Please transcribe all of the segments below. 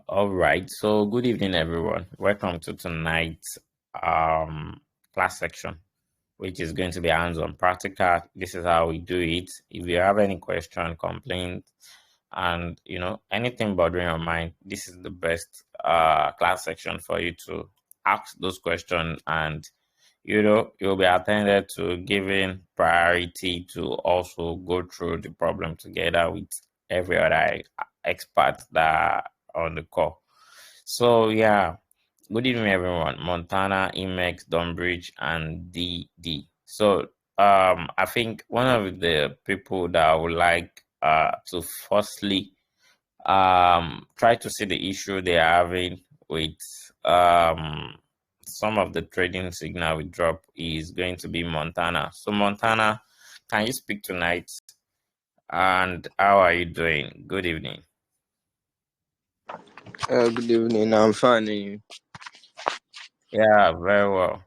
All right. So good evening, everyone. Welcome to tonight's class section, which is going to be hands-on practical. This is how we do it. If you have any question, complaint, and anything bothering your mind, this is the best class section for you to ask those questions, and you'll be attended to, giving priority to also go through the problem together with every other expert that are on the call. So yeah, good evening everyone. Montana, Emex, Dunbridge, and DD. So I think one of the people that I would like to firstly try to see the issue they are having with some of the trading signal we drop is going to be Montana. So Montana, can you speak tonight? And how are you doing? Good evening. Good evening. I'm fine. And you? Yeah, very well.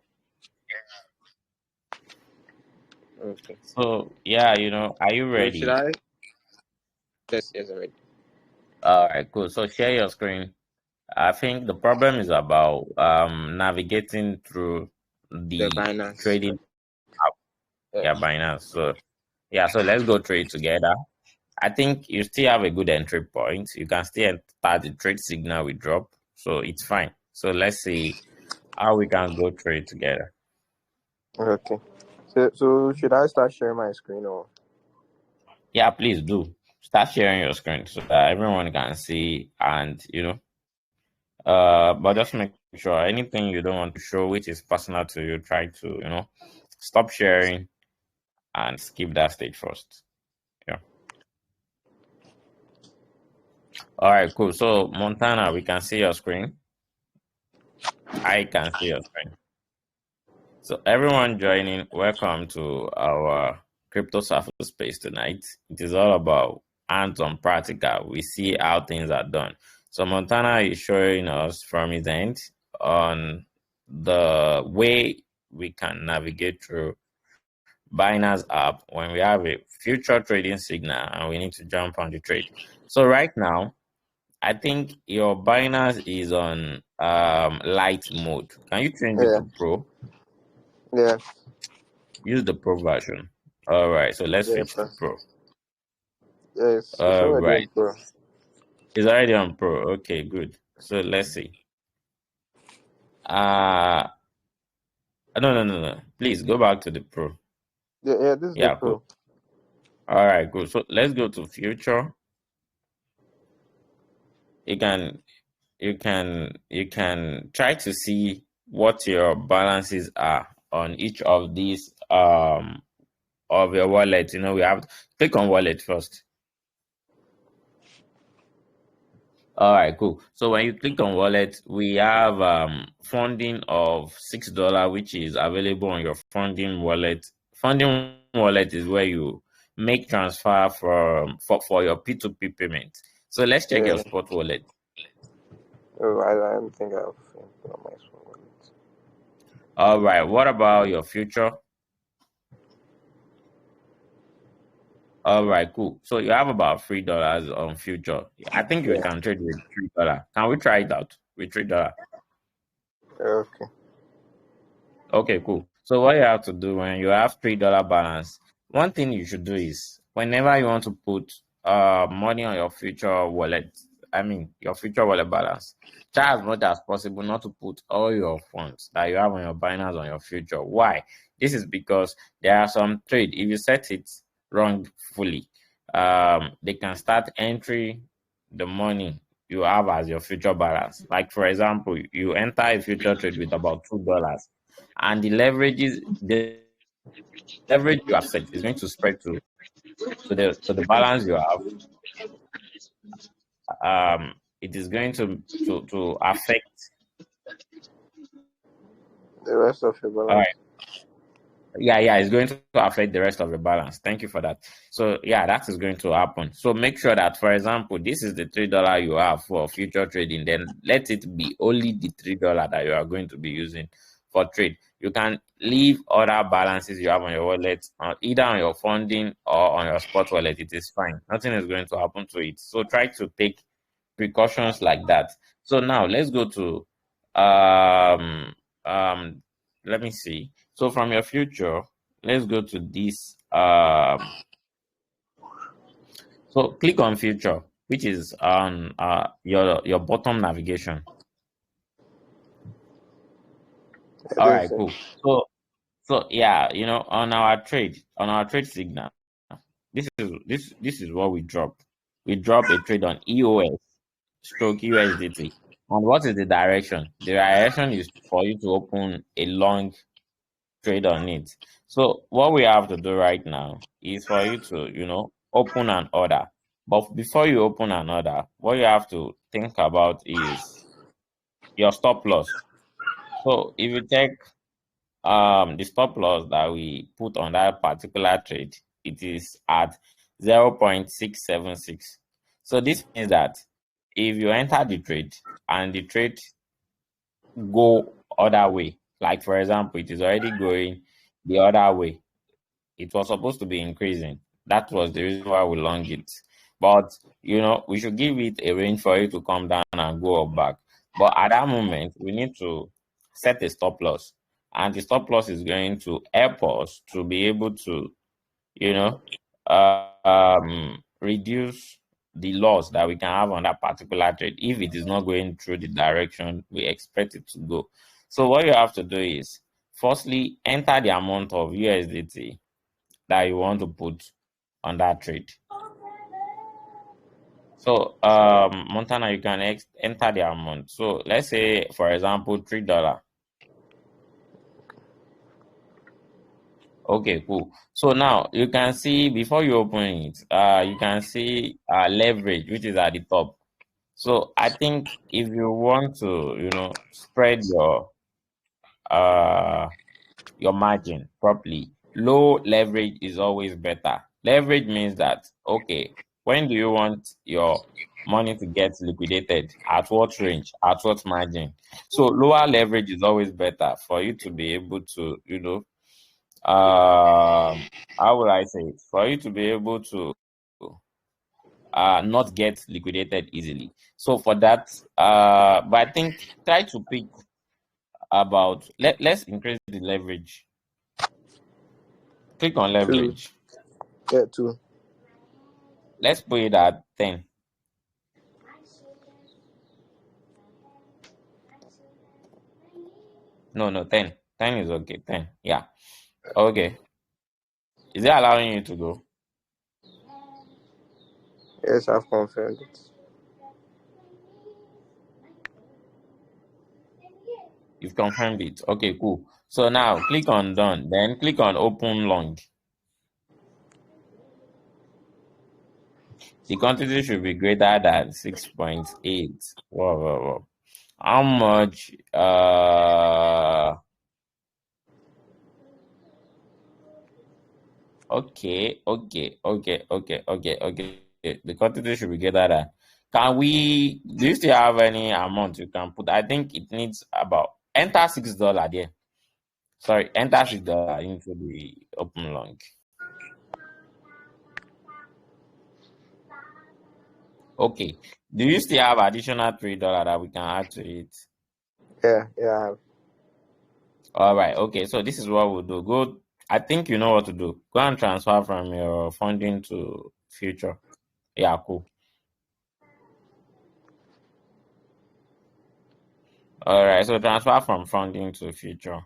Okay. So yeah, are you So should ready? I? Yes, I'm ready. All right, cool. So share your screen. I think the problem is about navigating through The the Binance. trading app, Yes. yeah, Binance. So yeah, so let's go trade together. I think you still have a good entry point. You can still start the trade signal we drop, so it's fine. So let's see how we can go trade together. Okay. So should I start sharing my screen or? Yeah, please do start sharing your screen so that everyone can see, and but just make sure anything you don't want to show which is personal to you, try to stop sharing and skip that stage first. Yeah. All right, cool. So Montana, we can see your screen. I can see your screen. So everyone joining, welcome to our CryptoSafu space tonight. It is all about hands-on practical. We see how things are done. So Montana is showing us from his end on the way we can navigate through Binance app when we have a future trading signal and we need to jump on the trade. So right now, I think your Binance is on light mode. Can you change it Yeah. to pro? Yeah. Use the pro version. All right, so let's Yeah. switch to pro. It's All already right, on Pro. it's already on pro. Okay, good. So let's see. Uh no. Please go back to the pro. Yeah. This is the Yeah, cool. Pro. All right, good. So let's go to future. You can you can try to see what your balances are on each of these of your wallet. We have to click on wallet first. All right, cool. So when you click on wallet, we have funding of $6, which is available on your funding wallet. Funding wallet is where you make transfer for your P2P payment. So let's check your Yeah. spot wallet. Oh, I don't think I've put on my phone. All right, what about your future? All right, cool. So you have about $3 on future. I think you Yeah. can trade with $3. Can we try it out with $3? Okay. Okay, cool. So what you have to do when you have $3 balance, one thing you should do is whenever you want to put money on your future wallet, I mean your future wallet balance, try as much as possible not to put all your funds that you have on your Binance on your future. Why? This is because there are some trade. If you set it wrongfully, they can start entering the money you have as your future balance. Like for example, you enter a future trade with about $2, and the leverage you have set is going to spread to the balance you have. It is going to affect. The rest of your All balance. right. Yeah, it's going to affect the rest of the balance. Thank you for that. So yeah, that is going to happen. So make sure that, for example, this is the $3 you have for future trading. Then let it be only the $3 that you are going to be using for trade. You can leave other balances you have on your wallet, either on your funding or on your spot wallet. It is fine. Nothing is going to happen to it. So try to take precautions like that. So now let's go to um um let me see. So from your future, let's go to this so click on future, which is on your bottom navigation. I All don't right, see. cool. So yeah, on our trade signal, this is what we drop. We drop a trade on EOS stroke USDT. And what is the direction? The direction is for you to open a long trade on it. So what we have to do right now is for you to, open an order. But before you open an order, what you have to think about is your stop loss. So if you check the stop loss that we put on that particular trade, it is at 0.676. So this means that if you enter the trade and the trade go other way, like for example, it is already going the other way, it was supposed to be increasing. That was the reason why we long it. But we should give it a range for it to come down and go up back. But at that moment, we need to set a stop loss. And the stop loss is going to help us to be able to, you know, reduce the loss that we can have on that particular trade if it is not going through the direction we expect it to go. So what you have to do is, firstly, enter the amount of USDT that you want to put on that trade. So, Montana, you can enter the amount. So, let's say, for example, $3. Okay, cool. So now you can see before you open it, you can see leverage, which is at the top. So I think if you want to, spread uh your margin properly, low leverage is always better. Leverage means that, okay, when do you want your money to get liquidated? At what range? At what margin? So lower leverage is always better for you to be able to, how will I say it? For you to be able to not get liquidated easily. So for that, but I think try to pick about let's increase the leverage. Click on Two. leverage. Yeah, two. Let's put it at 10. No, no, 10. 10 is okay. 10. Yeah. Okay. Is it allowing you to go? Yes, I've confirmed it. You've confirmed it. Okay, cool. So now click on done. Then click on open long. The quantity should be greater than 6.8. Whoa, whoa, whoa. How much? Okay. The quantity should be greater than. Do you still have any amount you can put? I think it needs about, enter $6 there. Sorry, enter $6 into the open long. Okay. Do you still have additional $3 that we can add to it? Yeah, I have. All right. Okay. So this is what we'll do. Go. I think you know what to do. Go and transfer from your funding to future. Yeah, cool. All right. So transfer from funding to future.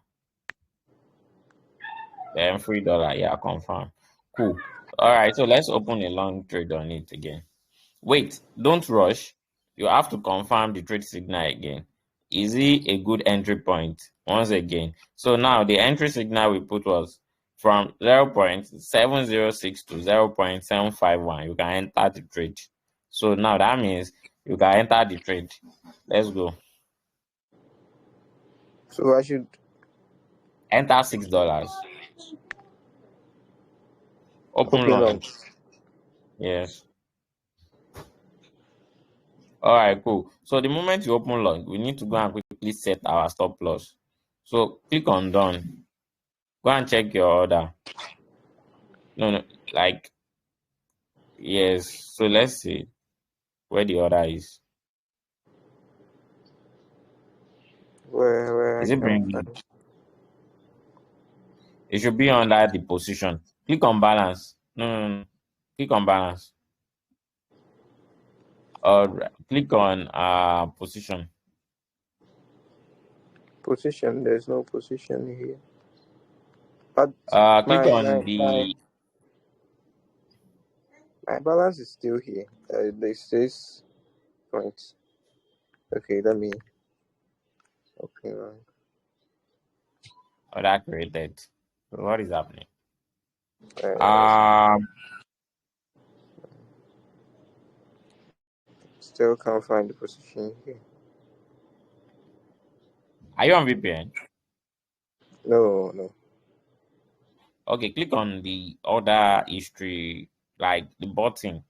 Then $3. Yeah, confirm. Cool. All right. So let's open a long trade on it again. Wait, don't rush. You have to confirm the trade signal again. Is it a good entry point? Once again. So now the entry signal we put was from 0.706 to 0.751. You can enter the trade. So now that means you can enter the trade. Let's go. So I should Enter $6. Open open long. long. Yes. All right, cool. So the moment you open long, we need to go and quickly set our stop loss. So click on done. Go and check your order. No, like, yes. So let's see where the order is. Where I Is it can't bringing? find. It should be under the position. Click on balance. No. Click on balance. Or click on position. Position. There's no position here. But Click my on my my the my balance is still here. There's 6 points. Okay, let me open one. that created. So what is happening? Uh, Um, Still can't find the position here. are you on VPN? No. Okay, click on the order history, like the button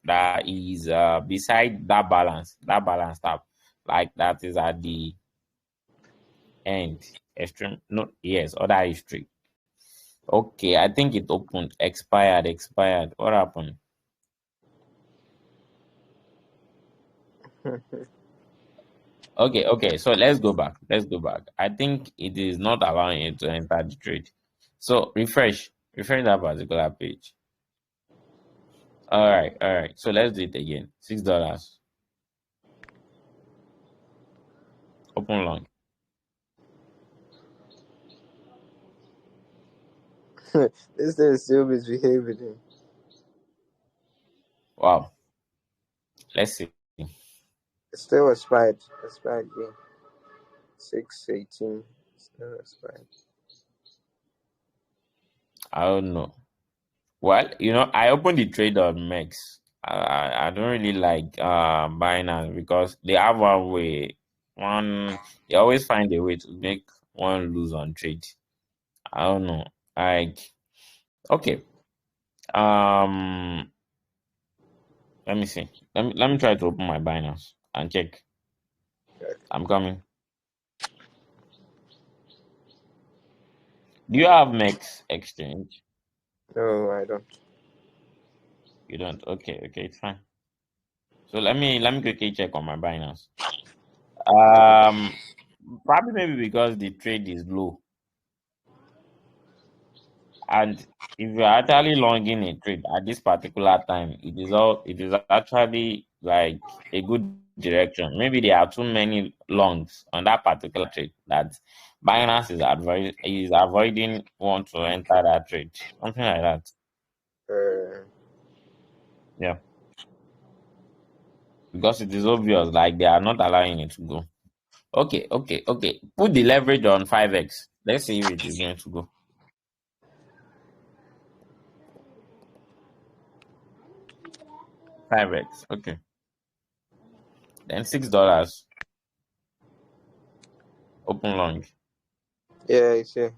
that is beside that balance tab, like that is at the end. Extreme, no, yes, order history. Okay, I think it opened, expired. What happened? Okay, so let's go back. I think it is not allowing you to enter the trade. So refresh that particular page. All right. So let's do it again. $6. Open long. This thing is still misbehaving. Wow. Let's see. It's still expired. Expired game. 618. Still expired. I don't know. Well, I opened the trade on Mex. I don't really like Binance because they have one way. They always find a way to make one lose on trade. I don't know. Like, okay. Um, let me see. Let me try to open my Binance and check. Okay. I'm coming. Do you have Mex exchange? No, I don't. You don't. Okay, it's fine. So let me quickly check on my Binance. Um, Probably maybe because the trade is low, and if you're actually longing a trade at this particular time, it is actually like a good direction. Maybe there are too many longs on that particular trade that Binance is avoiding want to enter that trade. Something like that. Uh, Yeah. Because it is obvious, like they are not allowing it to go. Okay. Put the leverage on 5x. Let's see if it is going to go. 5x. Okay. Then $6. Open long. yeah, it's here.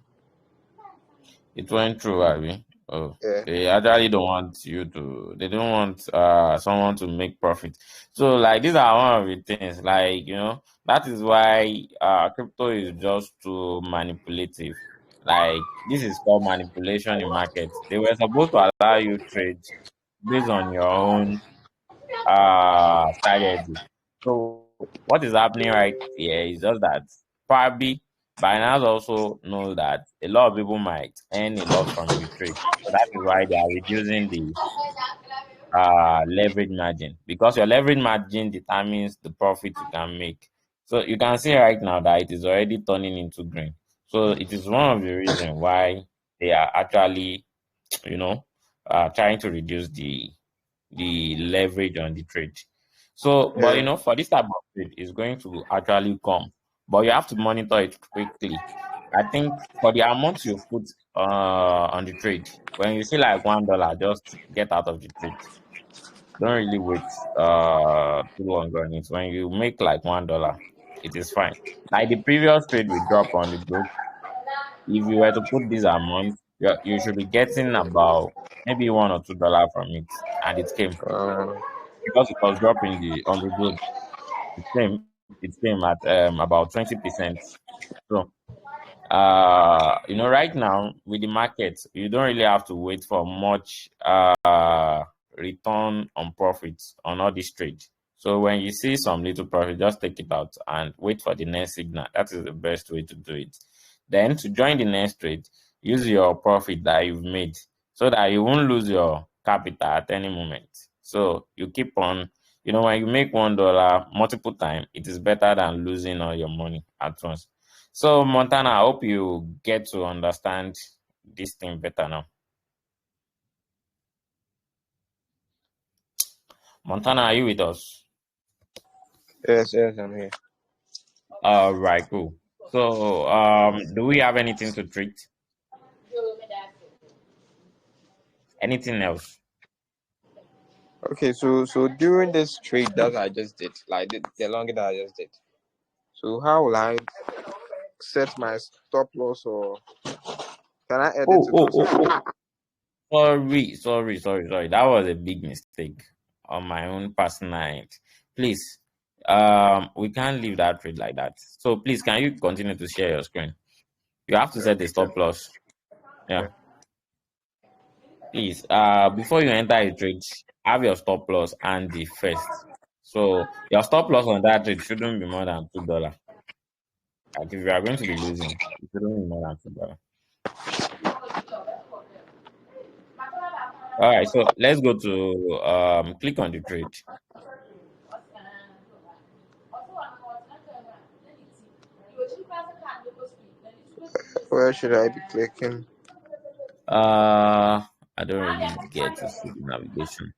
It went through, Abby. Oh, Yeah. they actually don't want they don't want someone to make profit. So like these are one of the things, like that is why crypto is just too manipulative. Like this is called manipulation in markets. They were supposed to allow you trade based on your own strategy. So what is happening right here is just that probably Binance also knows that a lot of people might earn a lot from the trade. So that is why they are reducing the leverage margin, because your leverage margin determines the profit you can make. So you can see right now that it is already turning into green. So it is one of the reasons why they are actually, you know, trying to reduce the leverage on the trade. So, but Yeah. for this type of trade, it's going to actually come, but you have to monitor it quickly. I think for the amount you put on the trade, when you see like $1, just get out of the trade. Don't really wait too long on it. When you make like $1, it is fine. Like the previous trade we drop on the group, if you were to put this amount, you should be getting about maybe $1 or $2 from it, and it came Uh, because it was dropping the on the good. It came at about 20%. So right now with the market, you don't really have to wait for much return on profits on all this trade. So when you see some little profit, just take it out and wait for the next signal. That is the best way to do it. Then to join the next trade, use your profit that you've made so that you won't lose your capital at any moment. So you keep on, when you make $1 multiple times, it is better than losing all your money at once. So Montana, I hope you get to understand this thing better now. Montana, are you with us? Yes, yes, I'm here. All right, cool. So, do we have anything to treat? Anything else? Okay, so during this trade that I just did, like the longer that I just did, so how will I set my stop loss, or can I edit Oh, it oh, or oh, something? oh. Sorry. That was a big mistake on my own personal end. Please, we can't leave that trade like that. So please, can you continue to share your screen? You have to set the Okay, stop loss. Yeah. yeah. Please, before you enter a trade, have your stop loss and the first. So your stop loss on that trade shouldn't be more than $2. Like if you are going to be losing, it shouldn't be more than $2. All right, so let's go to click on the trade. Where should I be clicking? I don't really get to see the navigation.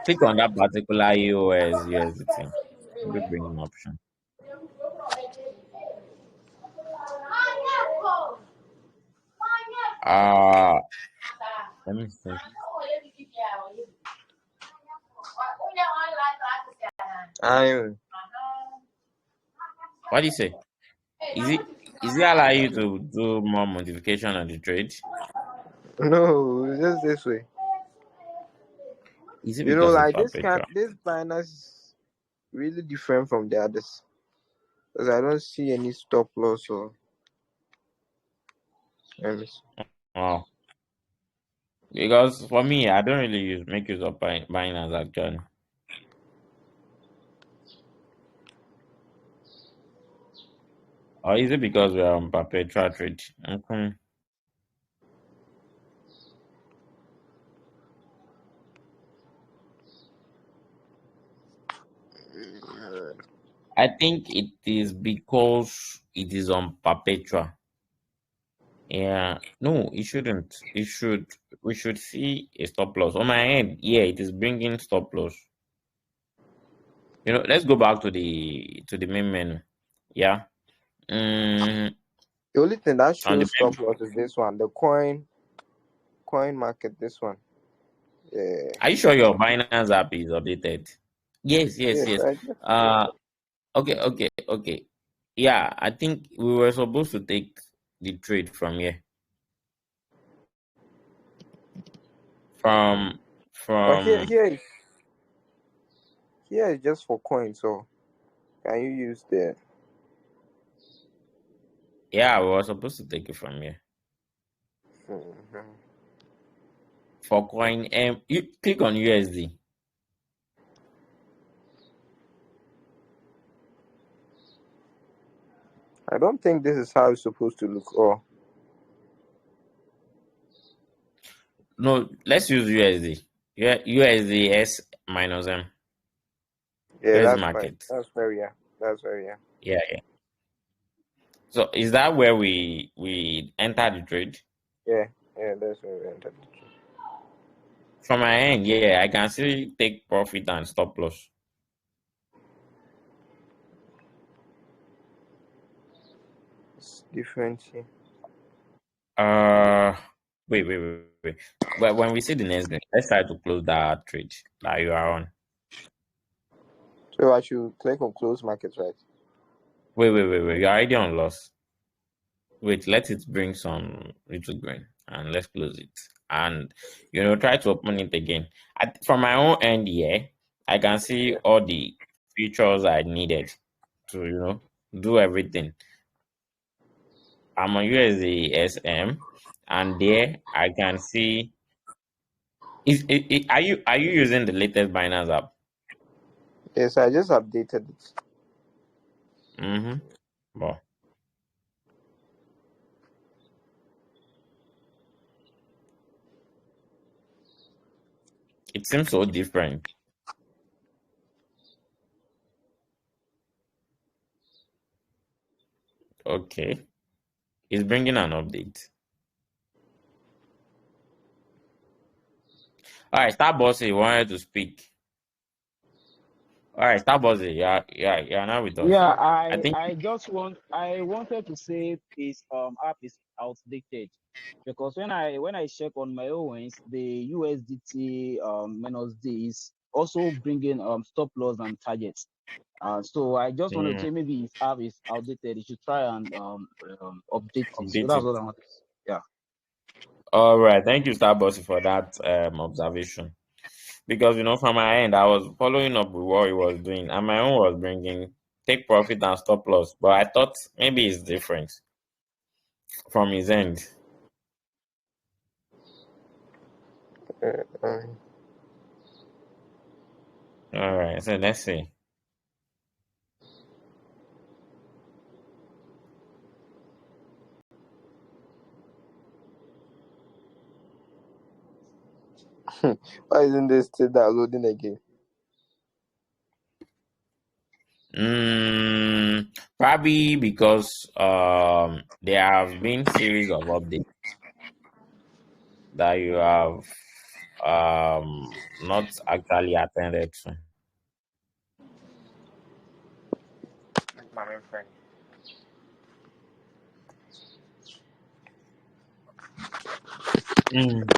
Click on that particular EOS USDT. Maybe bring an option. Uh let me see. I'm What do you say? Is it allow you to do more modification on the trade? no, it's just this way. Is it because it's Like this perpetual? Binance is really different from the others because I don't see any stop loss or anything. Oh, because for me, I don't really make use of Binance actually. Or is it because we are on perpetual trade? Okay. I think it is because it is on perpetual. Yeah, no, it shouldn't. We should see a stop loss. On my end, yeah, it is bringing stop loss. Let's go back to the main menu. Yeah. Mm, The only thing that on the shows stop loss is this one, the coin market. This one, yeah, Are you sure your Binance app is updated? Yes, yes, yes, yes. I just Uh, okay. Yeah, I think we were supposed to take the trade from here. From but here from here is just for coins. So can you use the? Yeah, we were supposed to take it from here. Mhm. For coin, you click on USD. I don't think this is how it's supposed to look. Oh, No, let's use USD. Yeah, USD minus M. yeah, USD that's fine. market. That's very yeah. That's very yeah. Yeah. So is that where we enter the trade? Yeah, yeah, that's very entered. From my end, yeah, I can still take profit and stop loss. It's different here. Uh, wait. But when we see the next thing, let's try to close that trade that you are on. So I should click on close markets, right? Wait. You're already on loss. Wait, let it bring some little green and let's close it. And try to open it again. From my own end here, I can see Yeah. all the features I needed to do everything. I'm on USDSM, and there I can see. Are you using the latest Binance app? Yes, I just updated it. Mm-hmm. Well, it seems so different. Okay. It's bringing an update. All right, Starbossy wanted to speak. All right, Starbossy, yeah, now with us. Yeah, I think. I wanted to say this app is outdated because when I check on my own, the USDT minus D is also bringing stop loss and targets. So I just wanted to Mm, say maybe his app is outdated. You should try and update it. So update that's it. what I want to say. Yeah. All right, thank you, Starbossy, for that observation. Because from my end, I was following up with what he was doing, and my own was bringing take profit and stop loss. But I thought maybe it's different from his end. Uh, uh, All right, so let's see. why isn't this still downloading again? Probably because there have been series of updates that you have not actually attended to. My main friend. Mm.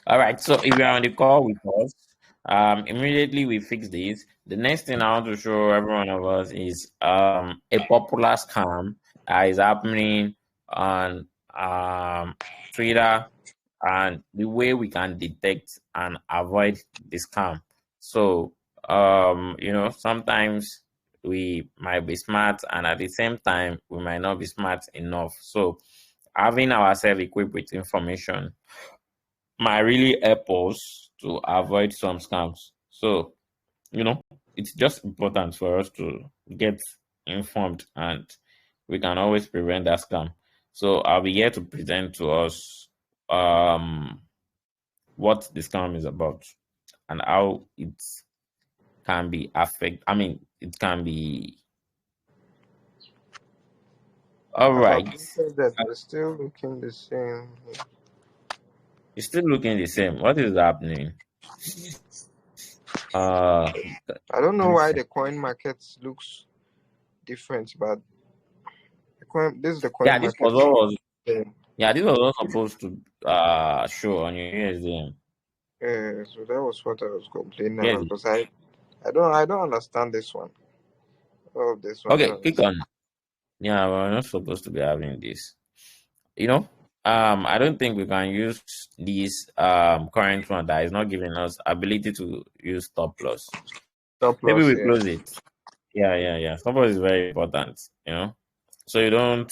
All right, so if you're on the call with us, immediately we fix this. The next thing I want to show every one of us is a popular scam that is happening on Twitter, and the way we can detect and avoid the scam. So, sometimes we might be smart, and at the same time, we might not be smart enough. So, having ourselves equipped with information might really help us to avoid some scams. So, you know, it's just important for us to get informed, and we can always prevent that scam. So I'll be here to present to us what the scam is about and how it can be it can be all I've right. updated that, but it's still looking the same. It's still looking the same. What is happening? Uh I don't know let me why see. the coin market looks different, but this is the coin Yeah, this was market. what was Yeah. yeah, this was not supposed to show on your USDM. So that was what I was complaining Yes. about because I don't understand this one. Oh, this one I Okay, don't click understand. on. Yeah, we're not supposed to be having this. You know, I don't think we can use this current one that is not giving us ability to use stop loss. Stop Maybe loss, we yeah. close it. Yeah. Stop loss is very important. So you don't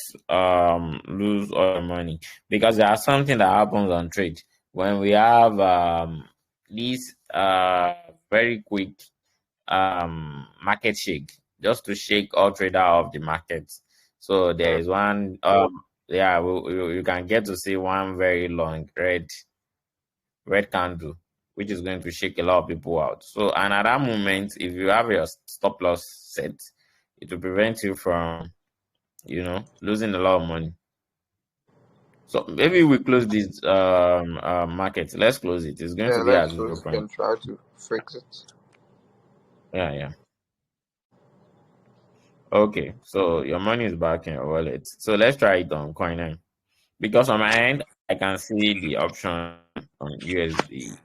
lose all your money, because there are something that happens on trade when we have these very quick market shake, just to shake all trader off the market. So there Uh, is one yeah, you can get to see one very long red candle, which is going to shake a lot of people out. So, and at that moment, if you have your stop loss set, it will prevent you from losing a lot of money. So maybe we close this market. Let's close it. It's going yeah, to be at let's 0 close it point. and try to fix it. Yeah. Okay, so your money is back in your wallet. So let's try it on Coin, because on my end I can see the option on USD.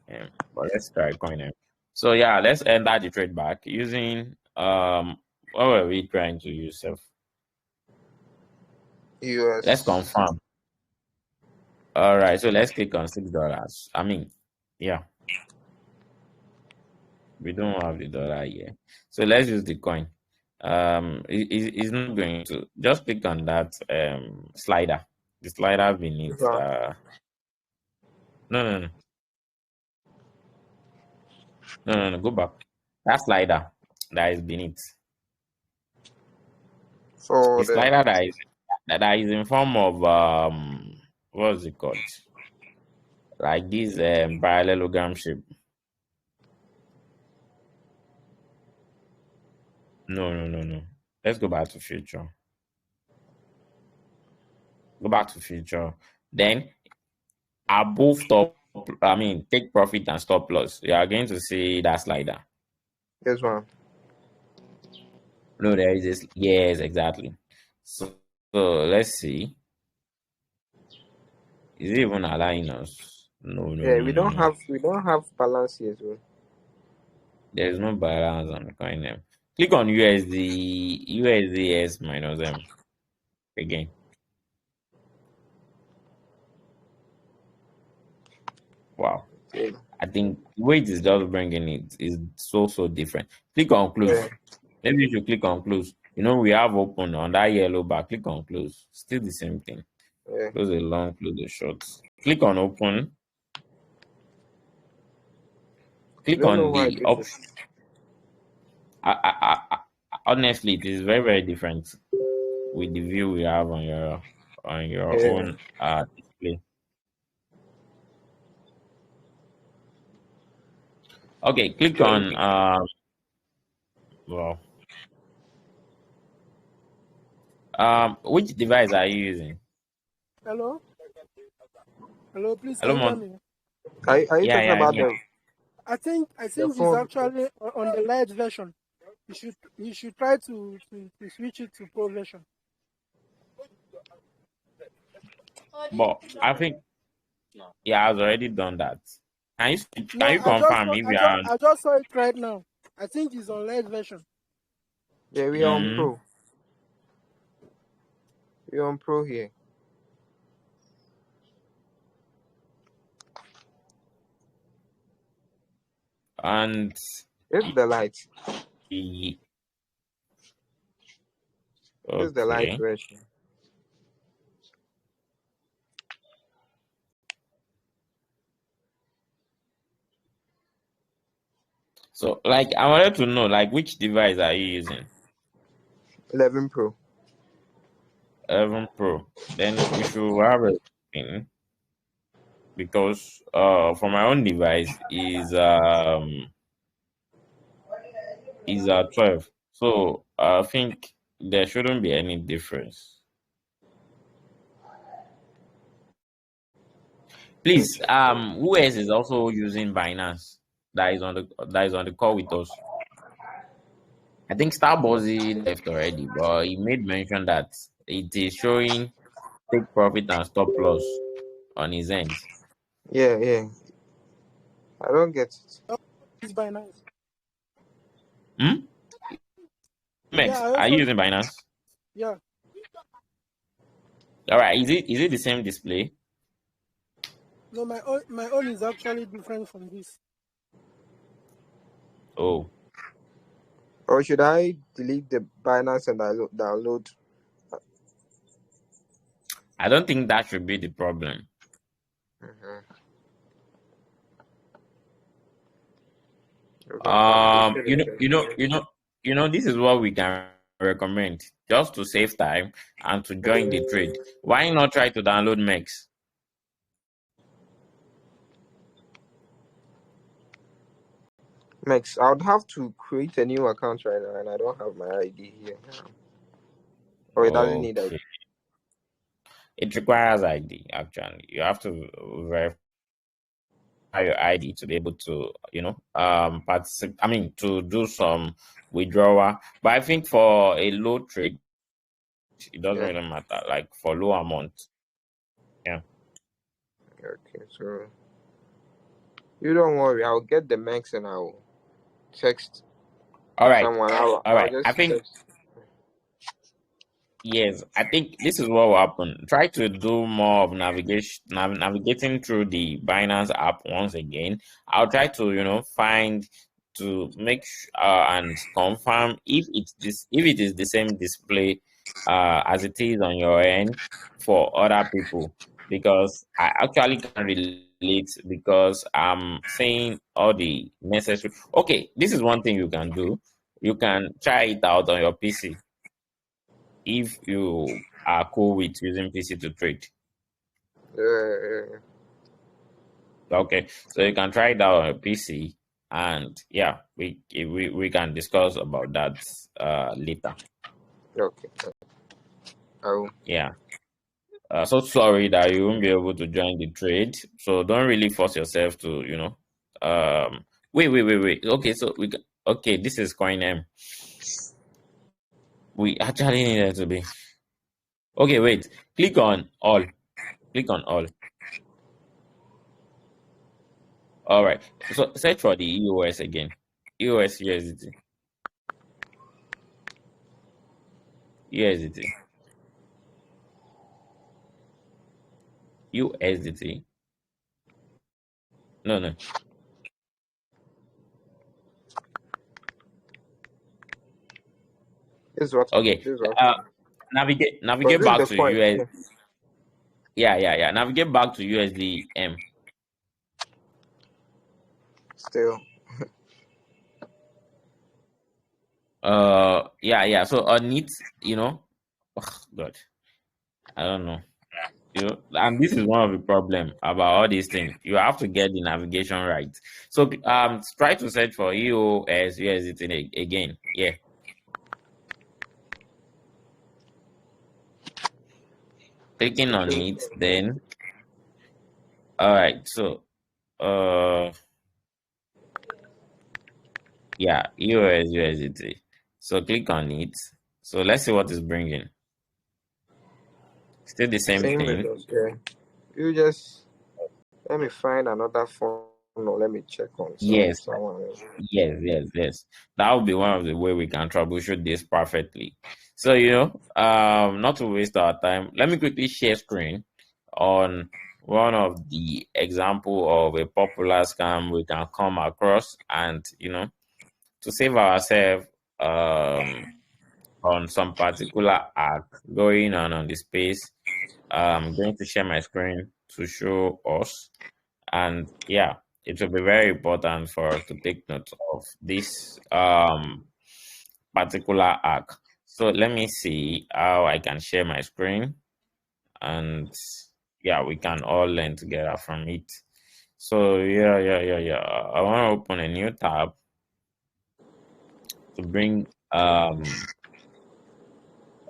But let's try Coin. So yeah, let's enter the trade back using what were we trying to use? Let's US. confirm. All right, so let's click on $6. Yeah, we don't have the dollar here. So let's use the coin. It's not going to. Just click on that slider. The slider beneath. No, no, no, no, no, no. Go back. That slider that is beneath. For The the slider that is in form of what's it called? Like this parallelogram shape. No, no, no, no. Let's go back to future. Go back to future. Then above stop, I mean, take profit and stop loss. You are going to see that slider. this one. No, there is this. Yes, exactly. So let's see. Is it even allowing us? No, no, Yeah, no, no, no. we don't have balance here as well. There is no balance on the coin name. Click on USDS minus M again. Wow. Yeah. I think the way it is just bringing it is so different. Click on close. Yeah. Maybe you should click on close. You know, we have open on that yellow bar. Click on close. Still the same thing. Yeah. Close a long, close a short. Click on open. I Click don't know on why the this is. option. Honestly, it is very different with the view we have on your Yeah. own display. Okay, click Join. on well which device are you using? Hello? Hello, please, Hello, can you hear Mon. me? Are you Yeah, talking yeah, about yeah. I the think it's phone? actually on the light version. You should try to switch it to pro version. But I think yeah, I've already done that. Can No, you confirm if you are I just saw it right now. I think it's on light version. Yeah, we are on mm, pro. We are on pro here. and It's the light. the This is the light okay. version. So like I wanted to know like which device are you using? 11 Pro. 11 Pro. Then you should have a thing because for my own device is 12. So I think there shouldn't be any difference. Please, who else is also using Binance that is on the call with us? I think Starbuzy left already, but he made mention that it is showing take profit and stop loss on his end. Yeah, yeah. I don't get it. It's Binance. Hmm? Yeah, Max, I are you also using Binance? yeah. All right, is it the same display? No, my own is actually different from this. Oh, Or should I delete the Binance and download? I don't think that should be the problem. Mhm. Because I've updated You it know, you know, yesterday. you know, you know, this is what we can recommend just to save time and to join the trade. Why not try to download Mex? Max, I would have to create a new account right now, and I don't have my ID here. Or it doesn't need ID. Okay, it requires ID actually. You have to verify your ID to be able to, participate. I mean, to do some withdrawal. But I think for a low trade, it doesn't Yeah. really matter. Like for low amount, yeah. Okay, so you don't worry. I'll get the Max and I'll text All right, someone. all I'll right. I just think text. yes. I think this is what will happen. Try to do more of navigating through the Binance app once again. I'll try to find to make and confirm if it is the same display as it is on your end for other people, because I actually can relate because I'm saying all the necessary. Okay, this is one thing you can do. You can try it out on your PC if you are cool with using PC to trade. Yeah. Okay, so you can try it out on your PC, and yeah, we can discuss about that later. Okay. Oh, Yeah. So sorry that you won't be able to join the trade. So don't really force yourself to, wait. Okay, so okay, this is coin M. We actually needed to be. Okay, wait. Click on all. Click on all. All right. So search for the EOS again. EOS USDT. USDT. USDT. No, no. this is what Okay. this is what. Uh, But navigate this is back the to point. US. Yeah. Navigate back to USDM. Still, Yeah. So on it, God, I don't know. And this is one of the problem about all these things. You have to get the navigation right. So try to search for EOS USDT again. Yeah. Clicking on okay. it, then all right. So uh yeah, EOS USDT. So click on it. So let's see what is bringing. Still the same Same thing. results. Yeah. You just let me find another phone or let me check on Yes. someone else. Yes. That would be one of the way we can troubleshoot this perfectly. So, not to waste our time, let me quickly share screen on one of the example of a popular scam we can come across, and to save ourselves um on some particular hack going on the space. I'm going to share my screen to show us. And yeah, it will be very important for us to take note of this particular arc. So let me see how I can share my screen, and yeah, we can all learn together from it. So yeah. I want to open a new tab to bring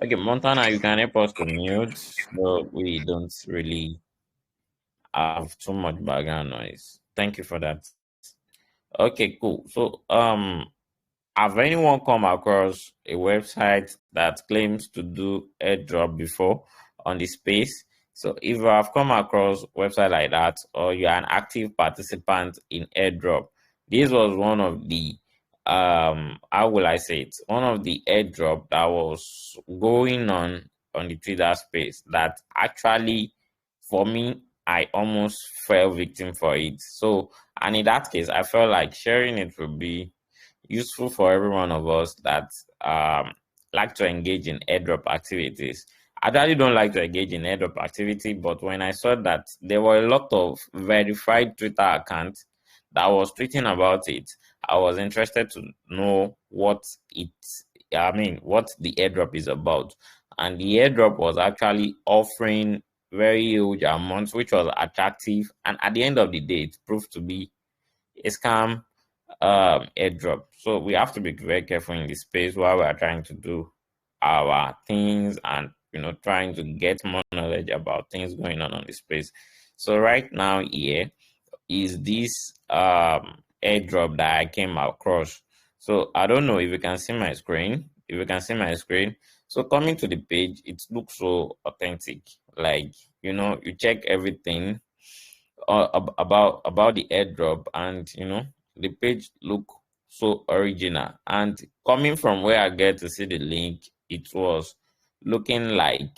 okay, Montana, you can help us to mute so we don't really have too much background noise. Thank you for that. Okay, cool. So have anyone come across a website that claims to do airdrop before on the space? So if you have come across a website like that, or you are an active participant in airdrop, this was one of the how will I say it? One of the airdrop that was going on the Twitter space that actually, for me, I almost fell victim for it. So, and in that case, I felt like sharing it would be useful for every one of us that like to engage in airdrop activities. I actually don't like to engage in airdrop activity, but when I saw that there were a lot of verified Twitter accounts that was tweeting about it, I was interested to know what the airdrop is about. And the airdrop was actually offering very huge amounts, which was attractive. And at the end of the day, it proved to be a scam airdrop. So we have to be very careful in this space while we are trying to do our things and trying to get more knowledge about things going on the space. So right now here is this airdrop that I came across. So I don't know if you can see my screen. If you can see my screen. So coming to the page, it looks so authentic. Like you check everything about the airdrop, and the page look so original. And coming from where I get to see the link, it was looking like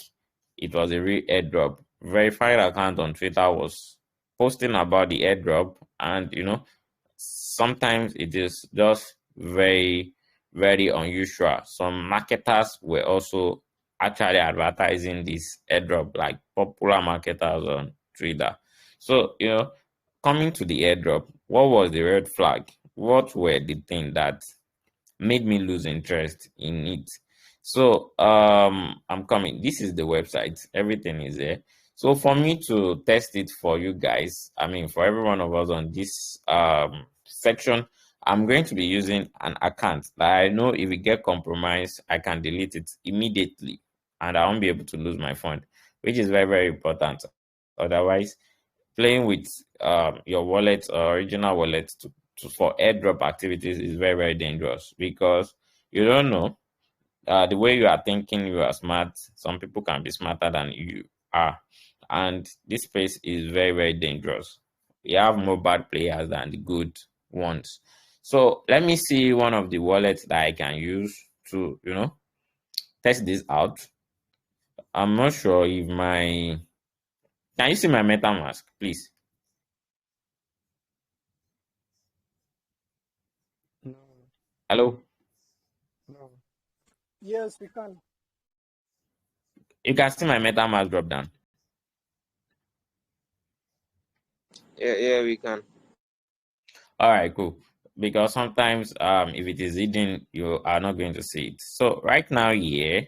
it was a real airdrop. Verified account on Twitter was posting about the airdrop, and sometimes it is just very, very unusual. Some marketers were also actually advertising this airdrop, like popular marketers on Twitter. So, coming to the airdrop, what was the red flag? What were the things that made me lose interest in it? So I'm coming. This is the website. Everything is there. So for me to test it for you guys, I mean for every one of us on this section, I'm going to be using an account that I know if it get compromised, I can delete it immediately and I won't be able to lose my fund, which is very, very important. Otherwise, playing with your wallet or original wallet for airdrop activities is very, very dangerous because you don't know the way you are thinking you are smart. Some people can be smarter than you are, and this space is very, very dangerous. We have more bad players than the good ones. So let me see one of the wallets that I can use to test this out. I'm not sure if my can you see my MetaMask, please? No, Hello. no. Yes, we can. You can see my MetaMask drop down. Yeah, we can. All right, cool. Because sometimes if it is hidden, you are not going to see it. So right now here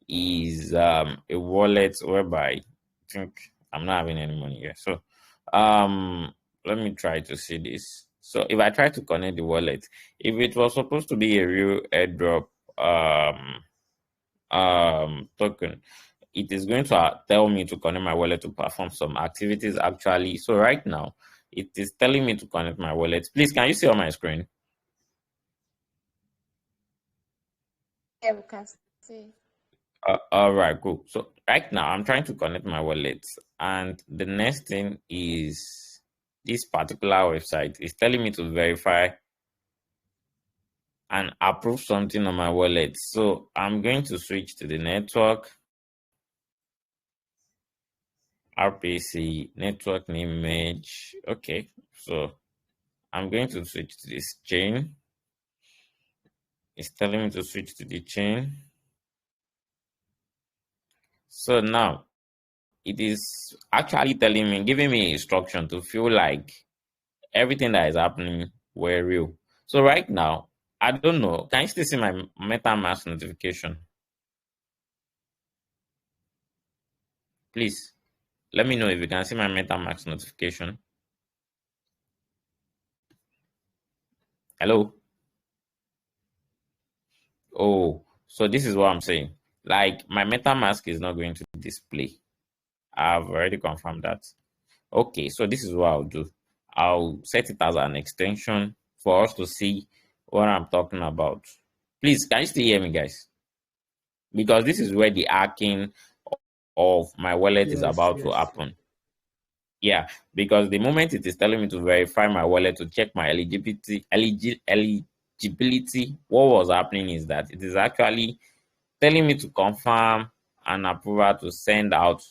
is a wallet whereby I think I'm not having any money here. So let me try to see this. So if I try to connect the wallet, if it was supposed to be a real airdrop token, it is going to tell me to connect my wallet to perform some activities actually. So right now, it is telling me to connect my wallet. Please, can you see on my screen? Yeah, we can see. All right, cool. So right now, I'm trying to connect my wallet. And the next thing is this particular website is telling me to verify and approve something on my wallet. So I'm going to switch to the network. RPC network name image. Okay, so I'm going to switch to this chain. It's telling me to switch to the chain. So now it is actually telling me, giving me instruction to feel like everything that is happening were real. So right now, I don't know. Can you still see my MetaMask notification? Please let me know if you can see my MetaMask notification. Hello. Oh, so this is what I'm saying. Like my MetaMask is not going to display. I've already confirmed that. Okay, so this is what I'll do. I'll set it as an extension for us to see what I'm talking about. Please, can you still hear me, guys? Because this is where the hacking of my wallet is about to happen. Yeah, because the moment it is telling me to verify my wallet to check my eligibility, what was happening is that it is actually telling me to confirm an approval to send out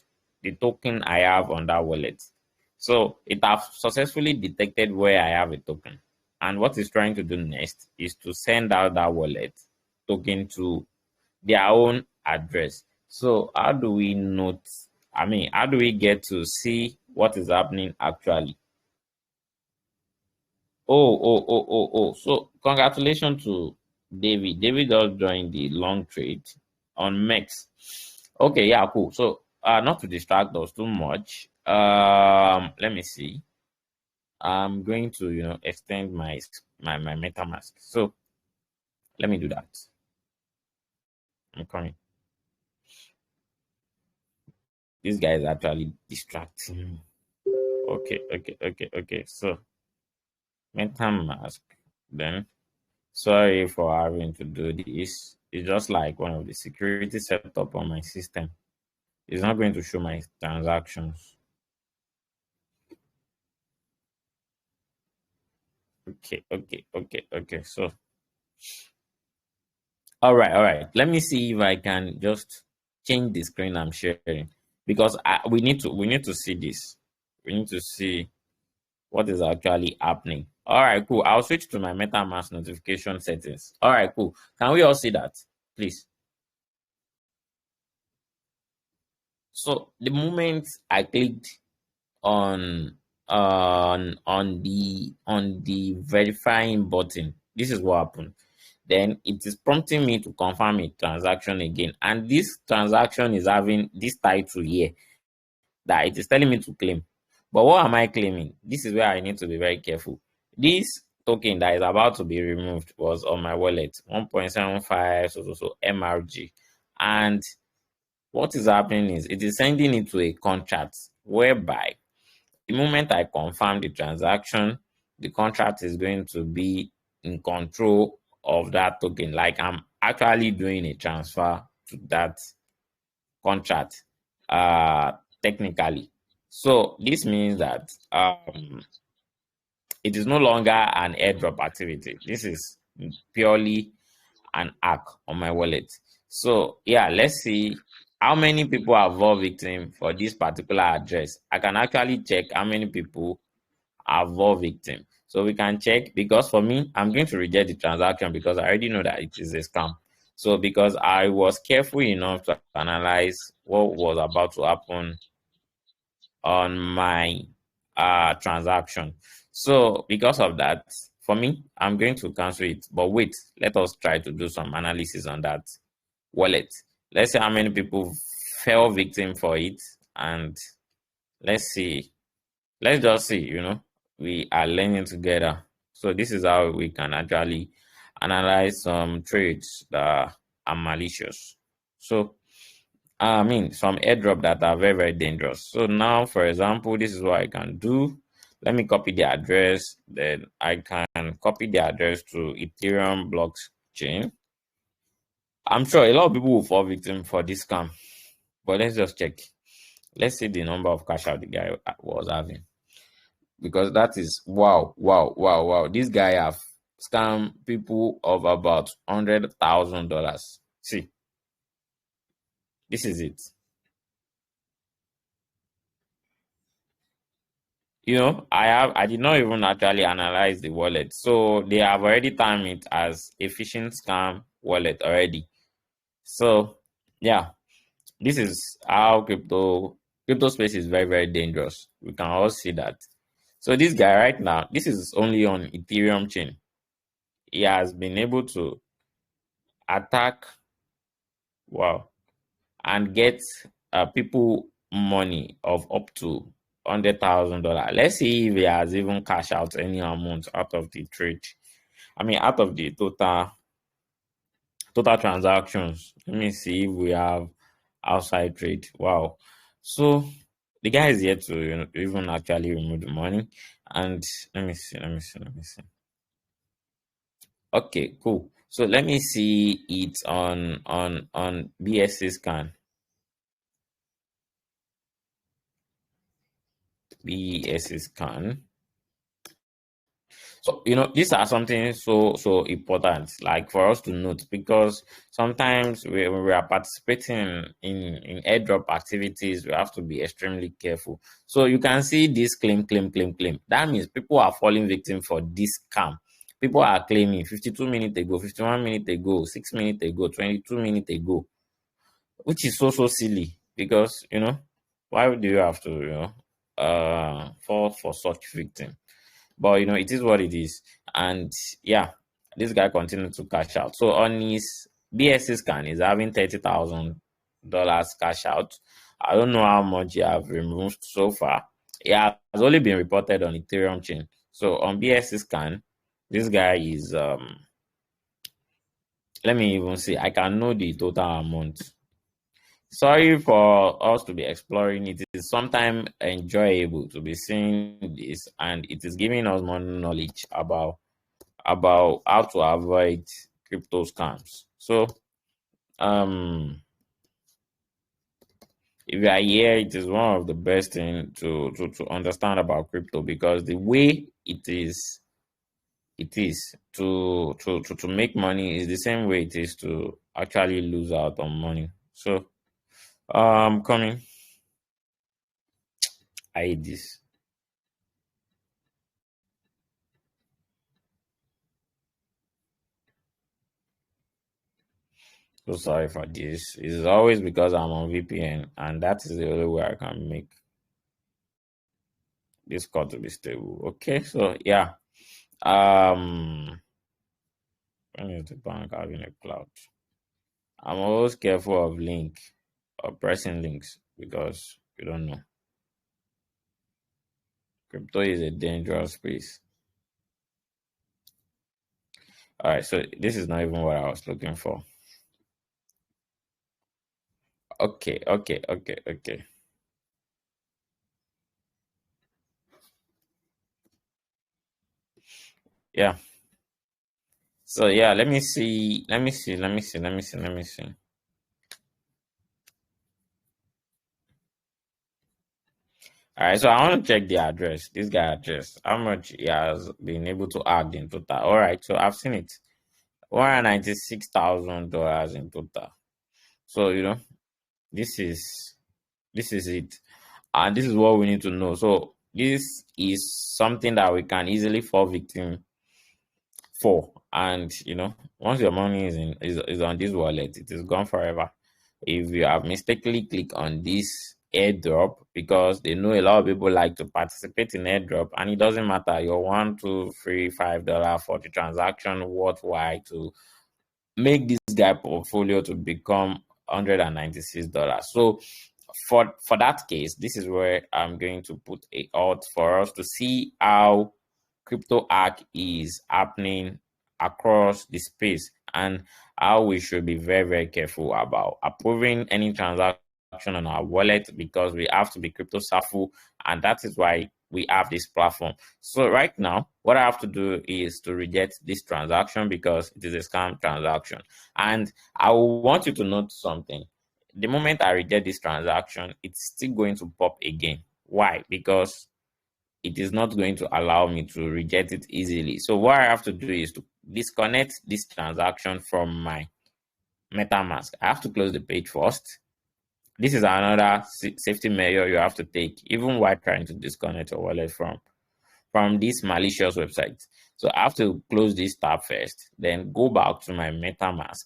the token I have on that wallet. So it has successfully detected where I have a token. And what it's trying to do next is to send out that wallet token to their own address. So how do we note? I mean, how do we get to see what is happening actually? Oh. So congratulations to David. David just joined the long trade on MEX. Okay, yeah, cool. So not to distract us too much. Let me see. I'm going to extend my MetaMask. So let me do that. I'm coming. This guy is actually distracting me. Okay. So MetaMask. Then sorry for having to do this. It's just like one of the security setup on my system. It's not going to show my transactions. Okay. So all right. Let me see if I can just change the screen I'm sharing because we need to see this. We need to see what is actually happening. All right, cool. I'll switch to my MetaMask notification settings. All right, cool. Can we all see that, please? So the moment I clicked on the verifying button, this is what happened. Then it is prompting me to confirm a transaction again, and this transaction is having this title here that it is telling me to claim. But what am I claiming? This is where I need to be very careful. This token that is about to be removed was on my wallet, 1.75 so MRG. And what is happening is it is sending it to a contract whereby the moment I confirm the transaction, the contract is going to be in control of that token. Like I'm actually doing a transfer to that contract, technically. So this means that it is no longer an airdrop activity. This is purely an hack on my wallet. So yeah, let's see how many people have fallen victim for this particular address. I can actually check how many people have fallen victim. So we can check, because for me, I'm going to reject the transaction because I already know that it is a scam. So because I was careful enough to analyze what was about to happen on my transaction. So because of that, for me, I'm going to cancel it. But wait, let us try to do some analysis on that wallet. Let's see how many people fell victim for it, and let's see. Let's just see, we are learning together. So this is how we can actually analyze some trades that are malicious. So I mean, some airdrop that are very, very dangerous. So now, for example, this is what I can do. Let me copy the address. Then I can copy the address to Ethereum blockchain. I'm sure a lot of people will fall victim for this scam, but let's just check. Let's see the number of cash out the guy was having, because that is wow, wow, wow, wow. This guy have scammed people of about $100,000. See, this is it. I did not even actually analyze the wallet. So they have already termed it as a phishing scam wallet already. So yeah, this is how crypto space is very, very dangerous. We can all see that. So this guy right now, this is only on Ethereum chain. He has been able to attack, wow, and get people money of up to $100,000. Let's see if he has even cashed out any amount out of the trade. I mean, out of the total transactions. Let me see if we have outside trade. Wow. So the guy is yet to even actually remove the money. And let me see. Okay, cool. So let me see it on BSC scan. BSC scan. So these are something so important, like for us to note, because sometimes when we are participating in airdrop activities, we have to be extremely careful. So you can see this claim. That means people are falling victim for this scam. People are claiming 52 minutes ago, 51 minutes ago, 6 minutes ago, 22 minutes ago, which is so silly, because why do you have to fall for such victim? But it is what it is. And yeah, this guy continued to cash out. So on his BSC scan, he's having $30,000 cash out. I don't know how much he have removed so far. It has only been reported on Ethereum chain. So on BSC scan, this guy is let me even see. I can know the total amount. Sorry for us to be exploring. It is sometimes enjoyable to be seeing this, and it is giving us more knowledge about how to avoid crypto scams. So if you are here, it is one of the best thing to understand about crypto, because the way it is to make money is the same way it is to actually lose out on money. So coming, I hate this. So sorry for this. It's always because I'm on VPN, and that is the only way I can make this call to be stable. Okay, so yeah. When is the bank having a cloud? I'm always careful of link or pressing links because you don't know. Crypto is a dangerous space. All right, so this is not even what I was looking for. Okay. Yeah. So yeah, let me see. All right, so I want to check the address. This guy address, how much he has been able to add in total. All right, so I've seen it, $196,000 in total. So this is it, and this is what we need to know. So this is something that we can easily fall victim for, and once your money is on this wallet, it is gone forever. If you have mistakenly clicked on this airdrop, because they know a lot of people like to participate in airdrop, and it doesn't matter your $1, $2, $3, $5 for the transaction worthwhile to make this guy portfolio to become $196. So for that case, this is where I'm going to put a alt for us to see how crypto arc is happening across the space, and how we should be very, very careful about approving any transaction on our wallet, because we have to be CryptoSafu, and that is why we have this platform. So right now, what I have to do is to reject this transaction because it is a scam transaction. And I want you to note something. The moment I reject this transaction, it's still going to pop again. Why? Because it is not going to allow me to reject it easily. So what I have to do is to disconnect this transaction from my MetaMask. I have to close the page first. This is another safety measure you have to take, even while trying to disconnect your wallet from this malicious website. So I have to close this tab first, then go back to my MetaMask,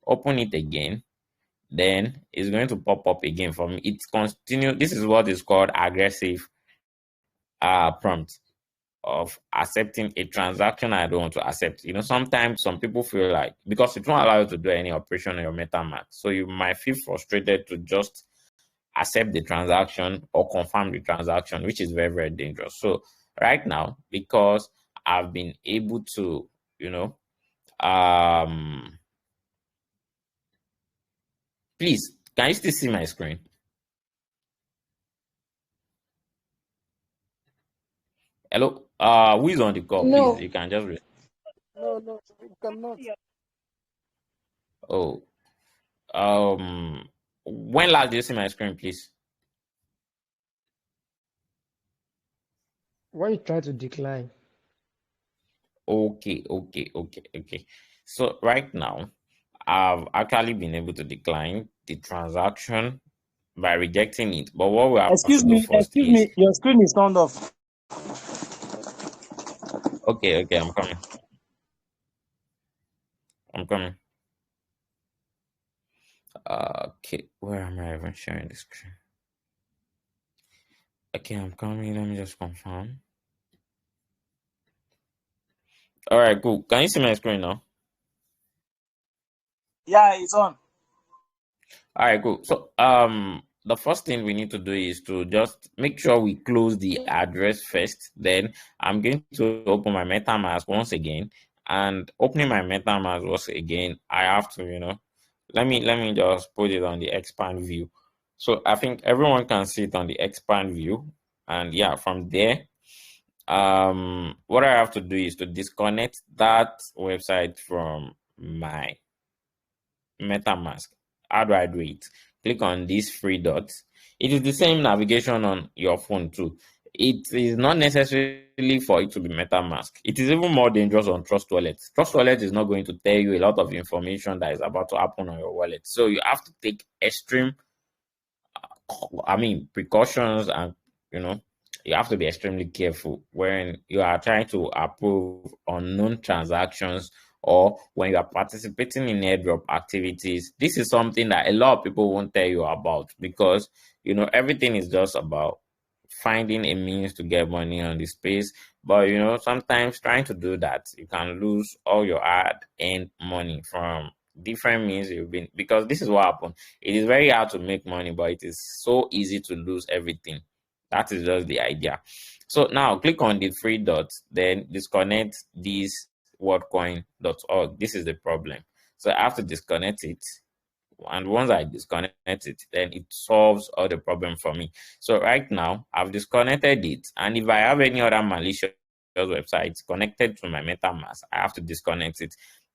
open it again, then it's going to pop up again for me. It's continue. This is what is called aggressive prompt of accepting a transaction I don't want to accept. Sometimes some people feel like, because it won't allow you to do any operation on your MetaMask, so you might feel frustrated to just accept the transaction or confirm the transaction, which is very, very dangerous. So right now, because I've been able to, please, can you still see my screen? Hello, who is on the call? Please, No. you can just No, you cannot. oh, when last did you see my screen, please? Why you try to decline? Okay. So right now, I've actually been able to decline the transaction by rejecting it. But what we have to do first Excuse is, me, your screen is turned off. okay, I'm coming. Okay, where am I even sharing the screen? Okay, I'm coming. Let me just confirm. All right, cool. Can you see my screen now? Yeah, it's on. All right, cool. So, the first thing we need to do is to just make sure we close the address first. Then I'm going to open my MetaMask once again, and opening my MetaMask once again, I have to, let me just put it on the expand view. So I think everyone can see it on the expand view, and yeah, from there, what I have to do is to disconnect that website from my MetaMask. How do I do it? Click on these three dots. It is the same navigation on your phone too. It is not necessarily for it to be MetaMask. It is even more dangerous on Trust Wallet. Trust Wallet is not going to tell you a lot of information that is about to happen on your wallet. So you have to take extreme, precautions, and you have to be extremely careful when you are trying to approve unknown transactions or when you are participating in airdrop activities. This is something that a lot of people won't tell you about, because everything is just about finding a means to get money on the space. But sometimes trying to do that, you can lose all your hard earned money from different means you've been, because this is what happened. It is very hard to make money, but it is so easy to lose everything. That is just the idea. So now click on the three dots, then disconnect this wordcoin.org. This is the problem. So I have to disconnect it. And once I disconnect it, then it solves all the problem for me. So right now, I've disconnected it. And if I have any other malicious websites connected to my MetaMask, I have to disconnect it.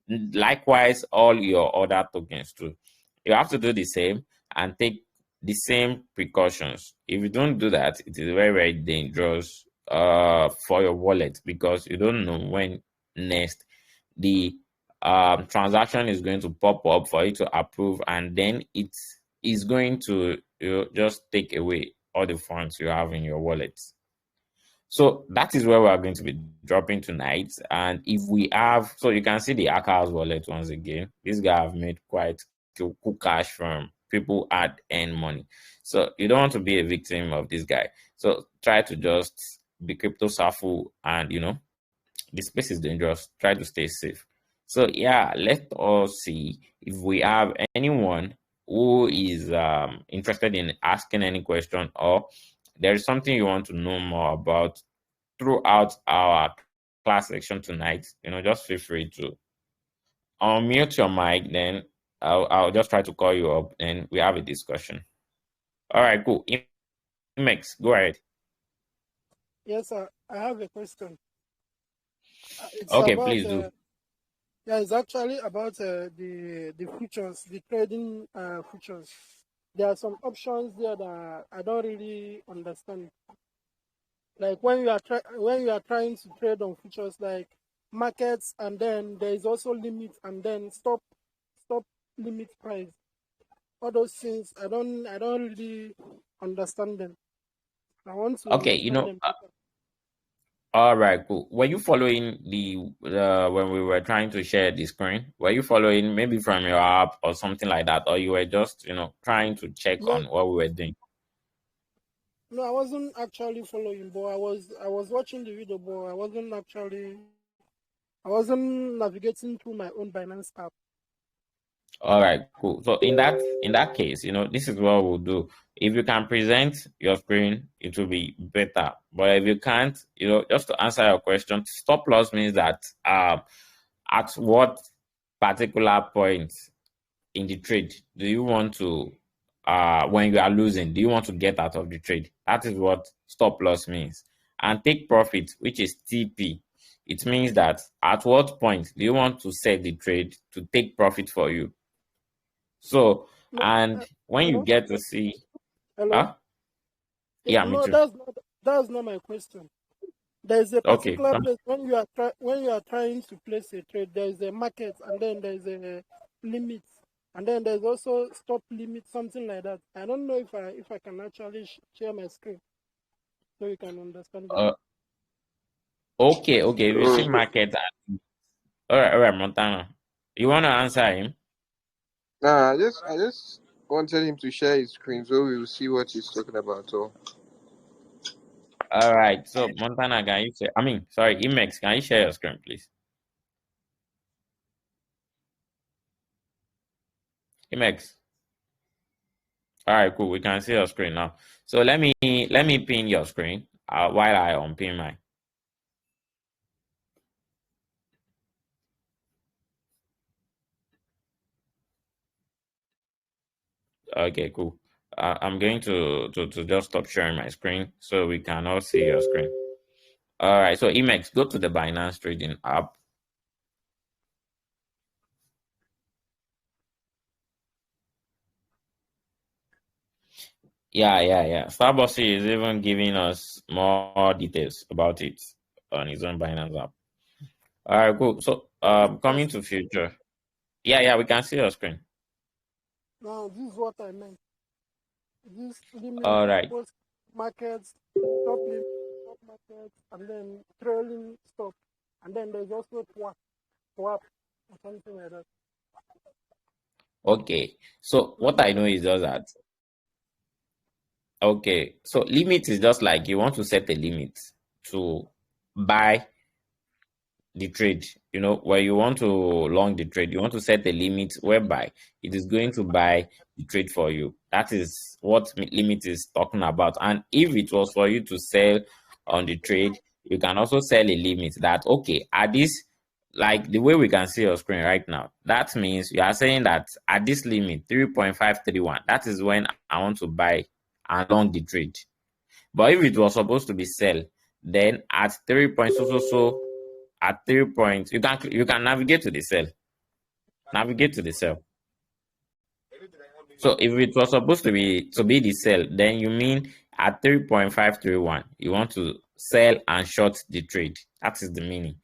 Likewise, all your other tokens too. You have to do the same and take the same precautions. If you don't do that, it is very, very dangerous for your wallet, because you don't know when next the transaction is going to pop up for you to approve, and then it is going to just take away all the funds you have in your wallet. So that is where we are going to be dropping tonight. And if we have, so you can see the Aka's wallet once again. This guy have made quite cool cash from people add earn money. So you don't want to be a victim of this guy. So try to just be CryptoSafu, and the space is dangerous. Try to stay safe. So yeah, let us see if we have anyone who is interested in asking any question, or there is something you want to know more about throughout our class section tonight. Just feel free to unmute your mic. Then I'll just try to call you up, and we have a discussion. All right, cool. Imex, go ahead. Yes, sir. I have a question. It's Okay, about please do. yeah, it's actually about the futures, the trading futures. There are some options there that I don't really understand. Like when you are trying to trade on futures, like markets, and then there is also limit, and then stop limit price. All those things I don't really understand them. I want to Okay, understand them better. all right, cool. Were you following the when we were trying to share the screen? Were you following maybe from your app or something like that, or you were just trying to check Yeah, on what we were doing? no, I wasn't actually following, but I was watching the video, but I wasn't navigating through my own Binance app. All right, cool. So in that case, this is what we'll do. If you can present your screen, it will be better. But if you can't, just to answer your question, stop loss means that at what particular point in the trade do you want to, when you are losing, do you want to get out of the trade? That is what stop loss means. And take profit, which is TP, it means that at what point do you want to sell the trade to take profit for you. So, No, and when you hello, get to see, hello. huh? Yeah, Yeah, me no, too. that's not my question. There is a Okay, particular place when you are trying to place a trade. There is a market, and then there is a limit, and then there's also stop limit, something like that. I don't know if I can actually share my screen so you can understand better. uh, okay. If you see So, market, all right, Montana, you want to answer him? nah, I just wanted him to share his screen so we will see what he's talking about. So, All right. So, Montana, can you share? I mean, sorry, Imex, can you share your screen, please? Imex. All right, cool. We can see your screen now. So let me pin your screen while I unpin mine. Okay, cool. I'm going to just stop sharing my screen so we can all see your screen. All right. So Imex, go to the Binance Trading app. Yeah. Starbucks is even giving us more details about it on his own Binance app. All right, cool. So Okay, you can coming see. to future. Yeah, we can see your screen. Now this is what I meant. This limit, All right. post markets, stop limit, stop markets, and then trailing stop, and then there's also swap. or something like that. Okay. So what I know is just that. Okay. So limit is just like you want to set a limit to buy the trade. Where you want to long the trade, you want to set a limit whereby it is going to buy the trade for you. That is what limit is talking about. And if it was for you to sell on the trade, you can also sell a limit that, okay, at this, like the way we can see your screen right now, that means you are saying that at this limit 3.531, that is when I want to buy and long the trade. But if it was supposed to be sell, then at 3 points so at 3 points, you can navigate to the cell. Navigate to the cell. So if it was supposed to be the cell, then you mean at 3.531, you want to sell and short the trade. That is the meaning.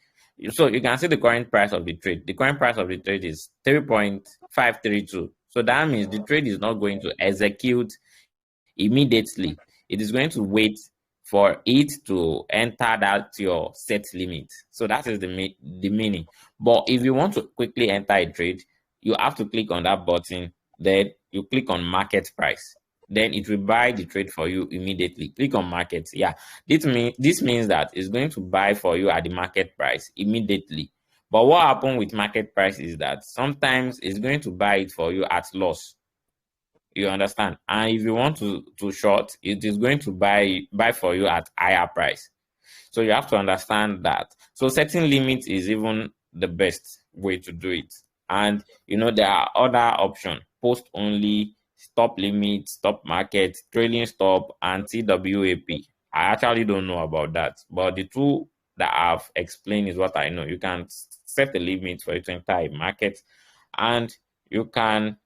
So you can see the current price of the trade. The current price of the trade is 3.532. So that means the trade is not going to execute immediately. It is going to wait for it to enter that your set limit. So that is the meaning. But if you want to quickly enter a trade, you have to click on that button. Then you click on market price. Then it will buy the trade for you immediately. Click on market. Yeah, this means that it's going to buy for you at the market price immediately. But what happens with market price is that sometimes it's going to buy it for you at loss. You understand? And if you want to short, it is going to buy for you at higher price. So you have to understand that. So setting limits is even the best way to do it. And there are other options: post only, stop limit, stop market, trailing stop, and TWAP. I actually don't know about that, but the two that I've explained is what I know. You can set a limit for your entire market, and you can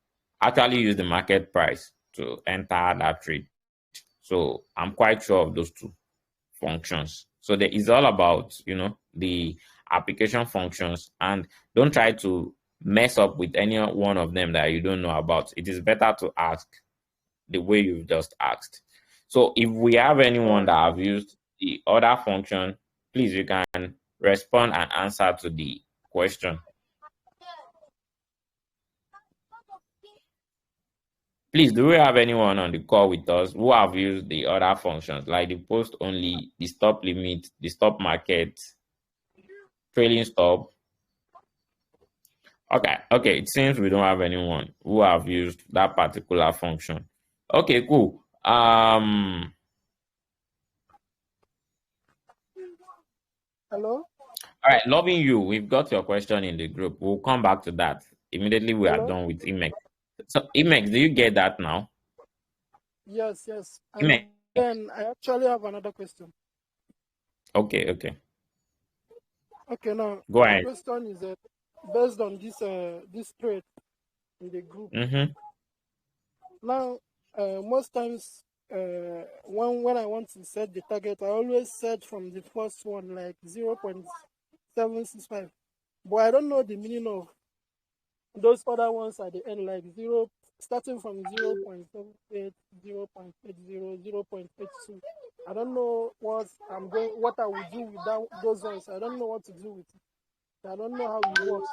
actually use the market price to enter that trade. So I'm quite sure of those two functions. So there is all about, the application functions, and don't try to mess up with any one of them that you don't know about. It is better to ask the way you've just asked. So if we have anyone that have used the other function, please, you can respond and answer to the question. Please, do we have anyone on the call with us who have used the other functions, like the post only, the stop limit, the stop market, trailing stop? Okay. It seems we don't have anyone who have used that particular function. Okay, cool. Hello? All right, loving you. We've got your question in the group. We'll come back to that immediately we are Hello? done with Imex. So, Imex, do you get that now? Yes. And Imex. then I actually have another question. Okay. Okay, now Go my ahead. question is based on this trade in the group. Now, most times, when I want to set the target, I always set from the first one, like 0.765. But I don't know the meaning of those other ones at the end, like starting from 0.78, 0.80, 0.82. I don't know what I will do with those ones. I don't know what to do with it. I don't know how it works.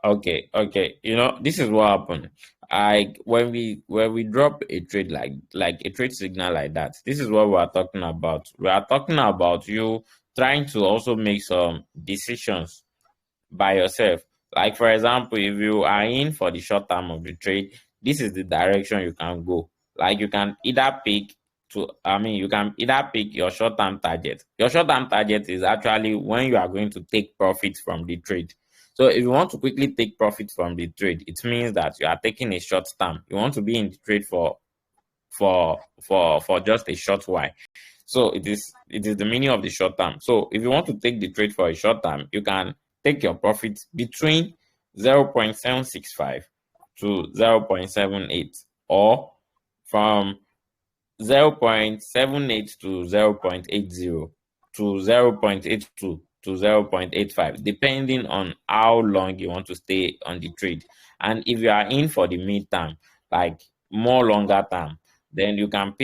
Okay. This is what happened. When we drop a trade like a trade signal like that, this is what we are talking about. We are talking about you trying to also make some decisions by yourself. Like, for example, if you are in for the short term of the trade, this is the direction you can go. Like, you can either pick your short term target. Your short term target is actually when you are going to take profit from the trade. So if you want to quickly take profit from the trade, it means that you are taking a short term. You want to be in the trade for just a short while. So it is the meaning of the short term. So if you want to take the trade for a short term, you can take your profit between 0.765 to 0.78, or from 0.78 to 0.80 to 0.82 to 0.85, depending on how long you want to stay on the trade. And if you are in for the midterm, like more longer term, then you can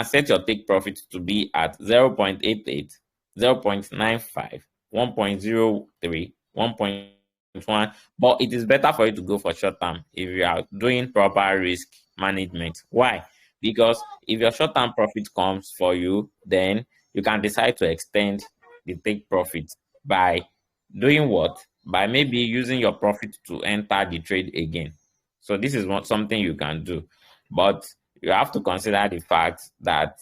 set your take profit to be at 0.88, 0.95, 1.03, 1.1. But it is better for you to go for short term if you are doing proper risk management. Why? Because if your short term profit comes for you, then you can decide to extend the take profit by doing what? By maybe using your profit to enter the trade again. So this is something you can do. But you have to consider the fact that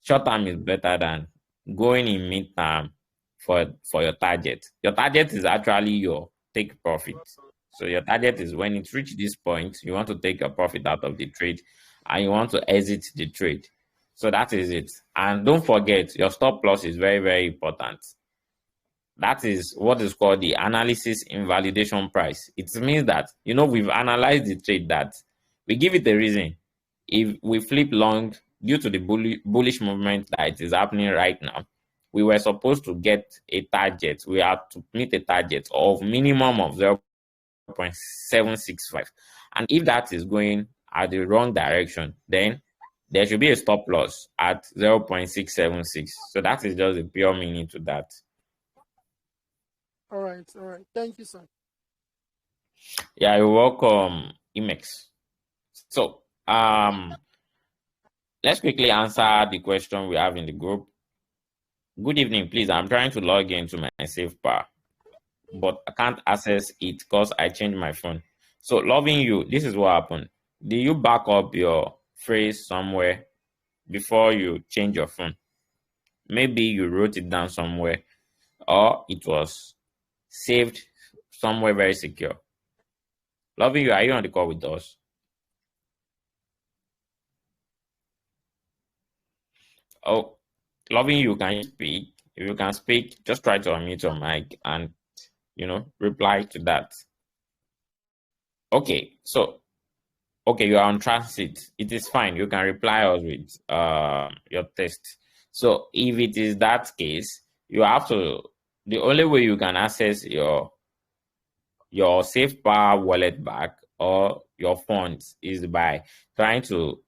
short term is better than going in mid term for your target. Your target is actually your take profit. So your target is when it reaches this point, you want to take your profit out of the trade and you want to exit the trade. So that is it. And don't forget, your stop loss is very, very important. That is what is called the analysis invalidation price. It means that, we've analyzed the trade, that we give it a reason. If we flip long due to the bullish movement that is happening right now, we were supposed to get a target. We have to meet a target of minimum of 0.765. And if that is going at the wrong direction, then there should be a stop loss at 0.676. So that is just a pure meaning to that. All right. Thank you, sir. Yeah, you're welcome, Imex. So, let's quickly answer the question we have in the group. Good evening, please. I'm trying to log into my SafePar, but I can't access it because I changed my phone. So, loving you, this is what happened. Did you back up your phrase somewhere before you change your phone? Maybe you wrote it down somewhere, or it was saved somewhere very secure. Loving you, are you on the call with us? Oh, loving you, can you speak? If you can speak, just try to unmute your mic and, reply to that. Okay, so, you are on transit. It is fine. You can reply us with your text. So if it is that case, you have to, the only way you can access your SafePower wallet back or your funds is by trying to,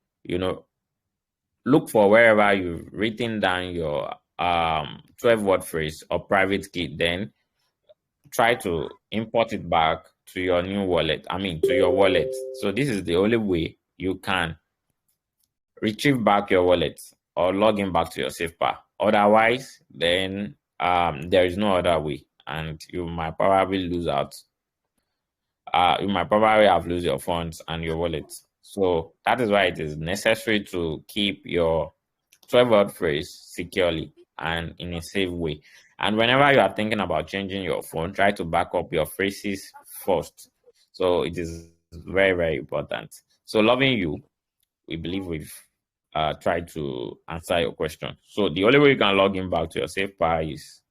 look for wherever you've written down your 12-word phrase or private key, then try to import it back to your new wallet. To your wallet. So this is the only way you can retrieve back your wallet or log in back to your SafePower. Otherwise, then there is no other way, and you might probably lose out. You might probably have lose your funds and your wallet. So that is why it is necessary to keep your 12-word phrase securely and in a safe way. And whenever you are thinking about changing your phone, try to back up your phrases first. So it is very, very important. So loving you, we believe we've tried to answer your question. So the only way you can log in back to your SafePower is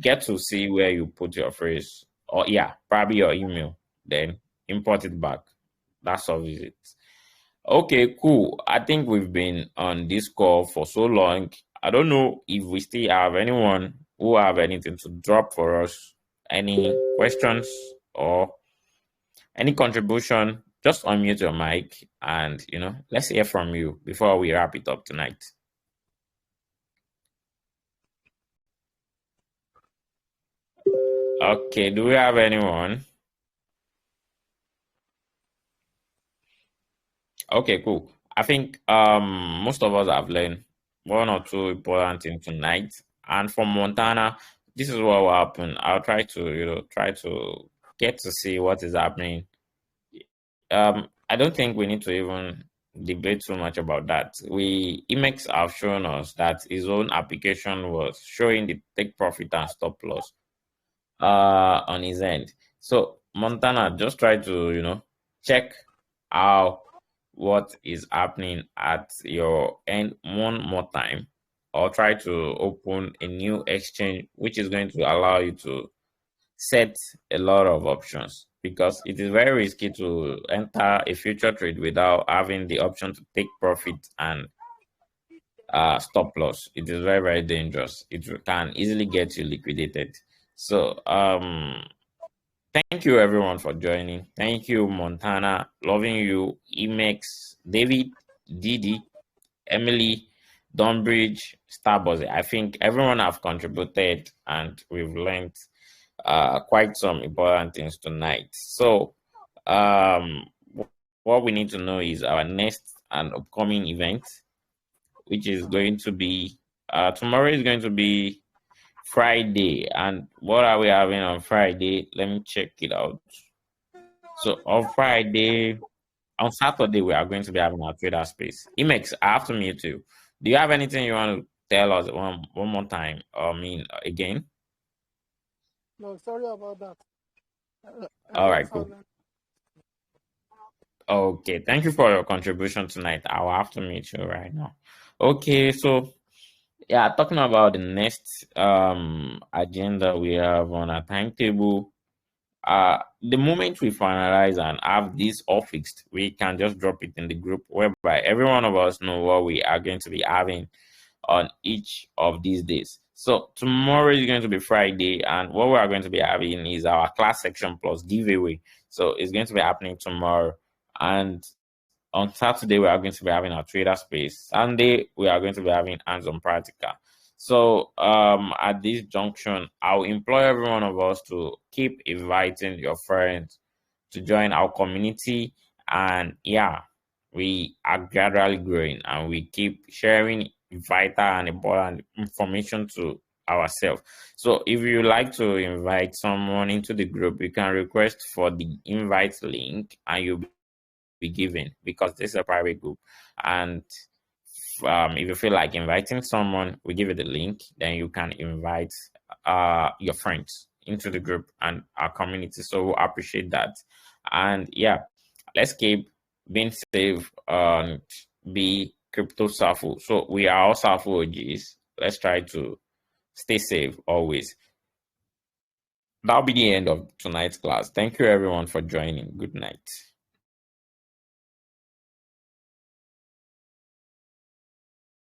get to see where you put your phrase, or probably your email, then import it back. That solves it. Okay, cool. I think we've been on this call for so long. I don't know if we still have anyone who have anything to drop for us, any questions or any contribution. Just unmute your mic and, let's hear from you before we wrap it up tonight. Okay, do we have anyone? Okay, cool. I think most of us have learned one or two important things tonight. And from Montana, this is what will happen. I'll try to get to see what is happening. I don't think we need to even debate too much about that. Imex have shown us that his own application was showing the take profit and stop loss on his end. So Montana, just try to check how what is happening at your end one more time, or try to open a new exchange which is going to allow you to set a lot of options, because it is very risky to enter a future trade without having the option to take profit and stop loss. It is very, very dangerous. It can easily get you liquidated. So thank you everyone for joining. Thank you, Montana, loving you, Emex, David, Didi, Emily, Donbridge, Starbuzz. I think everyone have contributed and we've learned quite some important things tonight. So, um, what we need to know is our next and upcoming event, which is going to be tomorrow is going to be Friday. And what are we having on Friday? Let me check it out. So on Friday, on Saturday, we are going to be having our trader space. Imex, I have to mute you. Do you have anything you want to tell us one more time? Again? No, sorry about that. I All went right, cool. silent. Okay, thank you for your contribution tonight. I'll have to meet you right now. Okay, so yeah, talking about the next agenda we have on our timetable. The moment we finalize and have this all fixed, we can just drop it in the group whereby every one of us know what we are going to be having on each of these days. So tomorrow is going to be Friday, and what we are going to be having is our class section plus giveaway. So it's going to be happening tomorrow, and on Saturday we are going to be having our trader space. Sunday we are going to be having hands-on practical. So at this junction, I'll implore every one of us to keep inviting your friends to join our community. And yeah, we are gradually growing and we keep sharing vital and important information to ourselves. So if you like to invite someone into the group, you can request for the invite link and you'll be given, because this is a private group. And if you feel like inviting someone, we give you the link, then you can invite your friends into the group and our community. So we'll appreciate that. And yeah, let's keep being safe and be CryptoSafu. So we are all Safu OGs. Let's try to stay safe always. That'll be the end of tonight's class. Thank you everyone for joining. Good night.